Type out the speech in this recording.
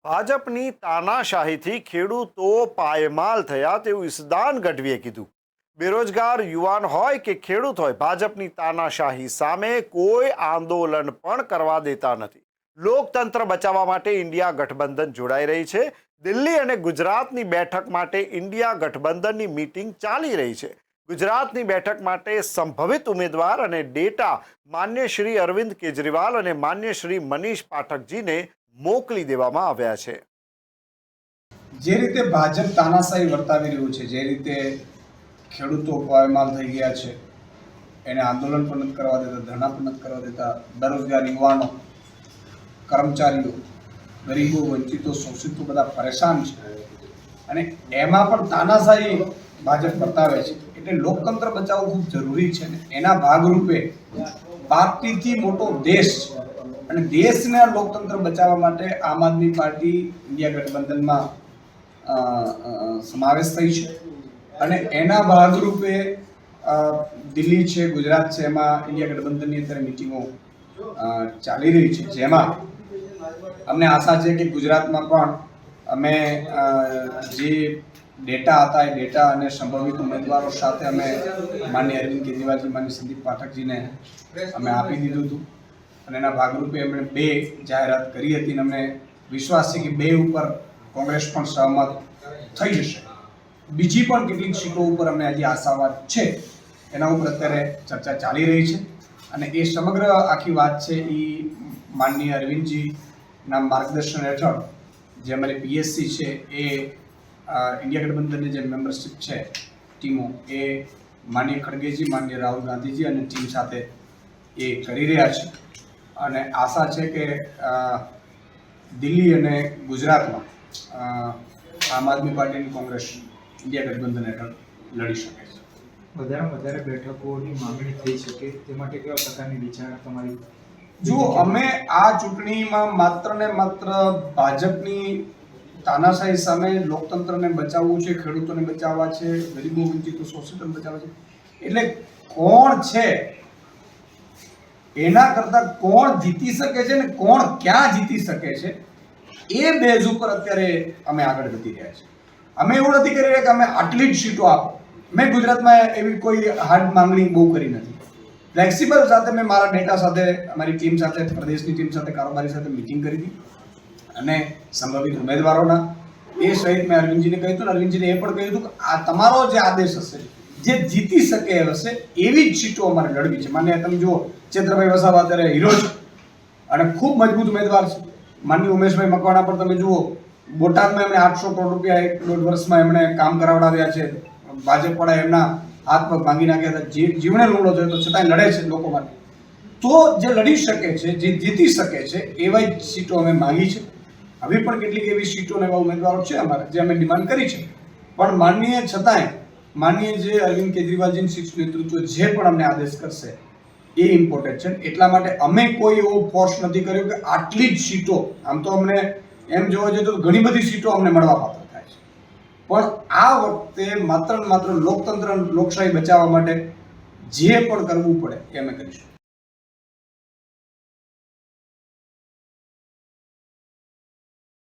ભાજપની તાનાશાહીથી ખેડૂતો પાયમાલ થયા તેવું ઈસદાન ગઢવીએ કીધું। બેરોજગાર યુવાન હોય કે ખેડૂત હોય, ભાજપની તાનાશાહી સામે કોઈ આંદોલન પણ કરવા દેતા નથી। લોકતંત્ર બચાવવા માટે ઇન્ડિયા ગઠબંધન જોડાઈ રહી છે। દિલ્હી અને ગુજરાતની બેઠક માટે ઇન્ડિયા ગઠબંધનની મીટિંગ ચાલી રહી છે। ગુજરાતની બેઠક માટે સંભવિત ઉમેદવાર અને ડેટા માન્ય શ્રી અરવિંદ કેજરીવાલ અને માન્ય શ્રી મનીષ પાઠકજીને મોકલી દેવામાં આવ્યા છે। જે રીતે ભાજપ તાનાશાહી વર્તાવી રહ્યું છે, જે રીતે ખેડૂતો પાયમાલ થઈ ગયા છે, એને આંદોલન પણ નથી કરવા દેતા, ધરણા પણ નથી કરવા દેતા, બેરોજગાર યુવાનો, કર્મચારીઓ, ગરીબો, વંચિતો, શોષિતો બધા પરેશાન છે અને એમાં પણ તાનાશાહી ભાજપ બતાવે છે। એટલે લોકતંત્ર બચાવવું ખૂબ જરૂરી છે ને એના ભાગરૂપે પાર્ટીથી મોટો દેશ છે અને દેશના લોકતંત્ર બચાવવા માટે આમ આદમી પાર્ટી ઇન્ડિયા ગઠબંધનમાં સમાવેશ થઈ છે અને એના ભાગરૂપે દિલ્હી છે, ગુજરાત છે, એમાં ઇન્ડિયા ગઠબંધનની અત્યારે મિટિંગો ચાલી રહી છે, જેમાં અમને આશા છે કે ગુજરાતમાં પણ અમે જે ડેટા હતા એ ડેટા અને સંભવિત ઉમેદવારો સાથે અમે માન્ય અરવિંદ કેજરીવાલજી, માન્ય સંદીપ પાઠકજીને અમે આપી દીધું હતું અને એના ભાગરૂપે એમણે 2 જાહેરાત કરી હતી અને અમને વિશ્વાસ છે કે 2 ઉપર કોંગ્રેસ પણ સહમત થઈ જશે। બીજી પણ કેટલીક સીટો ઉપર અમને હજી આશાવાદ છે, એના ઉપર અત્યારે ચર્ચા ચાલી રહી છે અને એ સમગ્ર આખી વાત છે એ માનનીય અરવિંદજીના માર્ગદર્શન હેઠળ જે અમારી પીએસસી છે એ ઇન્ડિયા ગઠબંધનની જે મેમ્બરશિપ છે ટીમો એ માનનીય ખડગેજી, માનનીય રાહુલ ગાંધીજી અને ટીમ સાથે એ કરી રહ્યા છે અને આશા છે કે દિલ્હી અને ગુજરાતમાં આમ આદમી પાર્ટીની કોંગ્રેસ ઇન્ડિયા ગઠબંધન હેઠળ લડી શકે છે। વધારેમાં વધારે બેઠકોની માંગણી થઈ શકે તે માટે કેવા પ્રકારની વિચારણા તમારી? જુઓ, અમે આ ચૂંટણીમાં માત્ર ને માત્ર ભાજપની તાનાશાહી સામે લોકતંત્રને બચાવવું છે, ખેડૂતોને બચાવવા છે, ગરીબો, વંચિતો, શોષિતોને બચાવવા છે। એટલે કોણ છે એના કરતા કોણ જીતી શકે છે ને કોણ ક્યાં જીતી શકે છે એ બેઝ ઉપર અત્યારે અમે આગળ વધી રહ્યા છીએ। અમે એવું નથી કરી રહ્યા કે અમે આટલી જ સીટો આપો। મેં ગુજરાતમાં એવી કોઈ હાર્ડ માંગણી બહુ કરી નથી। ફ્લેક્સિબલ સાથે મેં મારા ડેટા સાથે, અમારી ટીમ સાથે, પ્રદેશની ટીમ સાથે, કારોબારી સાથે મિટિંગ કરી હતી અને સંભવિત ઉમેદવારોના એ સહિત મેં અરવિંદજીને કહ્યું હતું અને અરવિંદજીને એ પણ કહ્યું હતું કે આ તમારો જે આદેશ હશે, જે જીતી શકે હશે એવી જ સીટો અમારે લડવી છે। માન્ય તમે જુઓ, ચેતરભાઈ વસાવા અત્યારે હીરો છે અને ખૂબ મજબૂત ઉમેદવાર છે। માનનીય ઉમેશભાઈ મકવાણા પર તમે જુઓ, બોટાદમાં એમણે 800 કરોડ રૂપિયા 1.5 વર્ષમાં એમણે કામ કરાવડાવ્યા છે। ભાજપ વાળા એમના હાથ પગ ભાંગી નાખ્યા હતા, જીવને લૂલો થયો તો છતાંય લડે છે લોકો માટે। તો જે લડી શકે છે, જે જીતી શકે છે એવા જ સીટો અમે માંગી છે। હવે પણ કેટલીક એવી સીટો અને એવા ઉમેદવારો છે અમારે જે અમે ડિમાન્ડ કરી છે, પણ માનનીય છતાંય માનનીય જે અરવિંદ કેજરીવાલજીનું શીર્ષ નેતૃત્વ જે પણ અમને આદેશ કરશે એ ઇમ્પોર્ટન્ટ છે। એટલા માટે અમે કોઈ એવો ફોર્સ નથી કર્યો કે આટલી જ સીટો, આમ તો અમને એમ જોવા જઈએ તો ઘણી બધી સીટો અમને મળવા પાત્ર થાય છે, પણ આ વખતે માત્ર ને માત્ર લોકતંત્ર, લોકશાહી બચાવવા માટે જે પણ કરવું પડે એ અમે કરીશું।